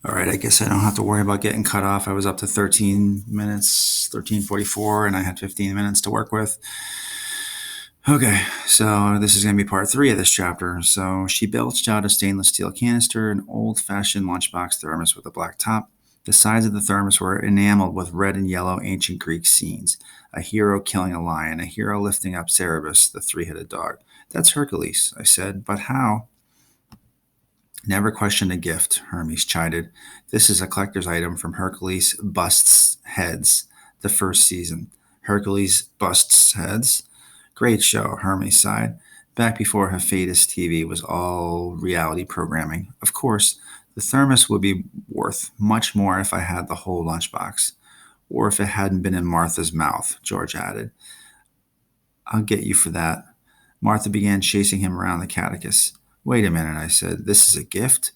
All right, I guess I don't have to worry about getting cut off. I was up to 13 minutes, 13:44, and I had 15 minutes to work with. Okay, so this is going to be part 3 of this chapter. So she belched out a stainless steel canister, an old-fashioned lunchbox thermos with a black top. The sides of the thermos were enameled with red and yellow ancient Greek scenes. A hero killing a lion, a hero lifting up Cerberus, the three-headed dog. That's Hercules, I said, but how? Never question a gift, Hermes chided. This is a collector's item from Hercules Busts Heads, the first season. Hercules Busts Heads? Great show, Hermes sighed. Back before Hephaestus TV was all reality programming. Of course, the thermos would be worth much more if I had the whole lunchbox. Or if it hadn't been in Martha's mouth, George added. I'll get you for that. Martha began chasing him around the catechus. Wait a minute, I said. This is a gift?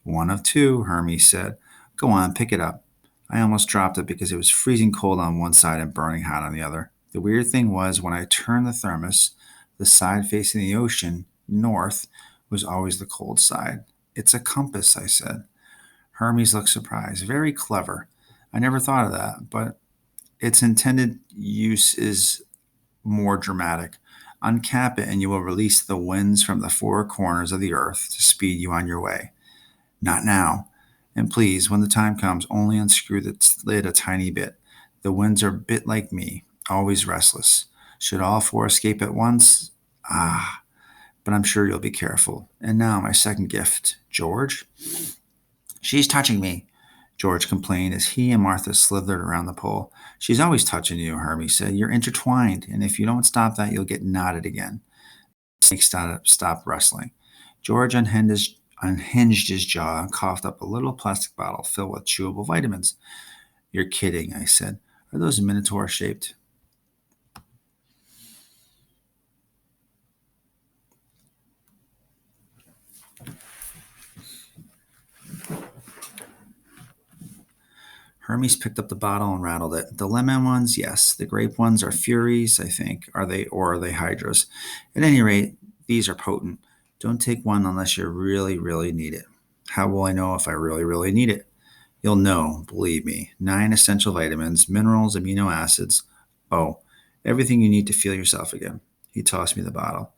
One of two, Hermes said. Go on, pick it up. I almost dropped it because it was freezing cold on one side and burning hot on the other. The weird thing was, when I turned the thermos, the side facing the ocean, north, was always the cold side. It's a compass, I said. Hermes looked surprised. Very clever. I never thought of that, but its intended use is more dramatic. Uncap it and you will release the winds from the four corners of the earth to speed you on your way. Not now. And please, when the time comes, only unscrew the lid a tiny bit. The winds are a bit like me, always restless. Should all four escape at once? Ah, but I'm sure you'll be careful. And now my second gift, George. She's touching me, George complained as he and Martha slithered around the pole. She's always touching you, Hermes said. You're intertwined, and if you don't stop that, you'll get knotted again. The snake stopped wrestling. George unhinged his jaw and coughed up a little plastic bottle filled with chewable vitamins. You're kidding, I said. Are those minotaur shaped? Hermes picked up the bottle and rattled it. The lemon ones, yes. The grape ones are Furies, I think. Are they Hydras? At any rate, these are potent. Don't take one unless you really, really need it. How will I know if I really, really need it? You'll know, believe me. 9 essential vitamins, minerals, amino acids. Oh, everything you need to feel yourself again. He tossed me the bottle.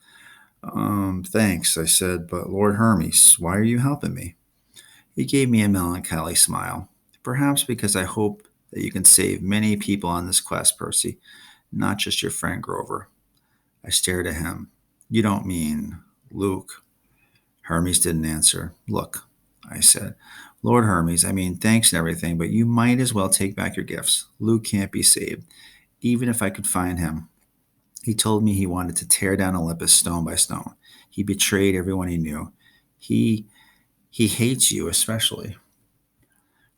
Thanks, I said, but Lord Hermes, why are you helping me? He gave me a melancholy smile. Perhaps because I hope that you can save many people on this quest, Percy, not just your friend Grover. I stared at him. You don't mean Luke? Hermes didn't answer. Look, I said. Lord Hermes, I mean, thanks and everything, but you might as well take back your gifts. Luke can't be saved, even if I could find him. He told me he wanted to tear down Olympus stone by stone. He betrayed everyone he knew. He he hates you especially.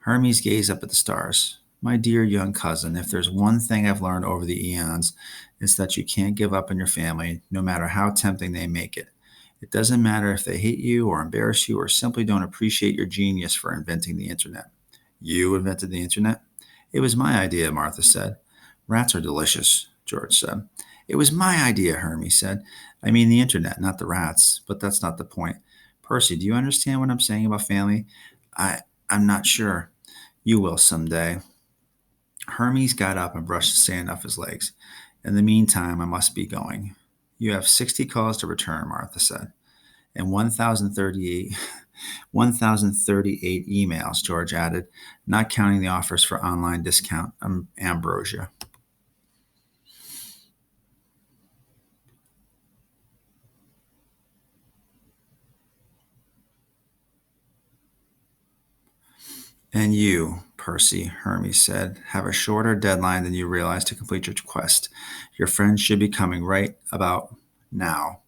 Hermes gazed up at the stars. My dear young cousin, if there's one thing I've learned over the eons, it's that you can't give up on your family, no matter how tempting they make it. It doesn't matter if they hate you or embarrass you or simply don't appreciate your genius for inventing the internet. You invented the internet? It was my idea, Martha said. Rats are delicious, George said. It was my idea, Hermes said. I mean the internet, not the rats, but that's not the point. Percy, do you understand what I'm saying about family? I I'm not sure. You will someday. Hermes got up and brushed the sand off his legs. In the meantime, I must be going. You have 60 calls to return, Martha said. And 1,038 emails, George added, not counting the offers for online discount ambrosia. And you, Percy, Hermes said, have a shorter deadline than you realize to complete your quest. Your friends should be coming right about now.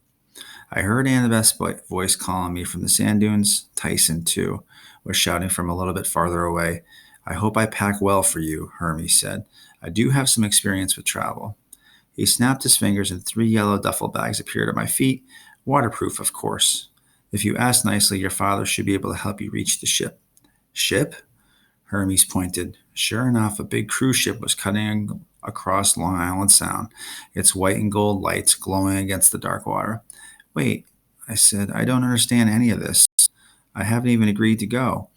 I heard Annabeth's voice calling me from the sand dunes. Tyson, too, was shouting from a little bit farther away. I hope I pack well for you, Hermes said. I do have some experience with travel. He snapped his fingers and 3 yellow duffel bags appeared at my feet, waterproof, of course. If you ask nicely, your father should be able to help you reach the ship. Ship? Hermes pointed. Sure enough, a big cruise ship was cutting across Long Island Sound, its white and gold lights glowing against the dark water. Wait, I said, I don't understand any of this. I haven't even agreed to go.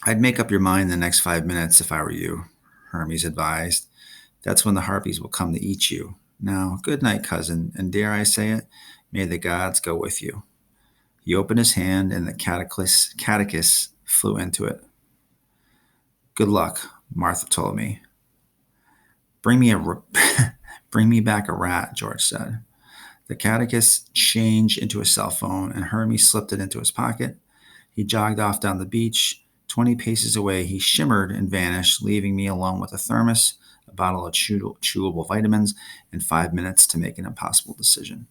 I'd make up your mind in the next 5 minutes if I were you, Hermes advised. That's when the harpies will come to eat you. Now, good night, cousin, and dare I say it, may the gods go with you. He opened his hand, and the catechus flew into it. Good luck, Martha told me. Bring me back a rat, George said. The catechus changed into a cell phone, and Hermes slipped it into his pocket. He jogged off down the beach. 20 paces away, he shimmered and vanished, leaving me alone with a thermos, a bottle of chewable vitamins, and 5 minutes to make an impossible decision.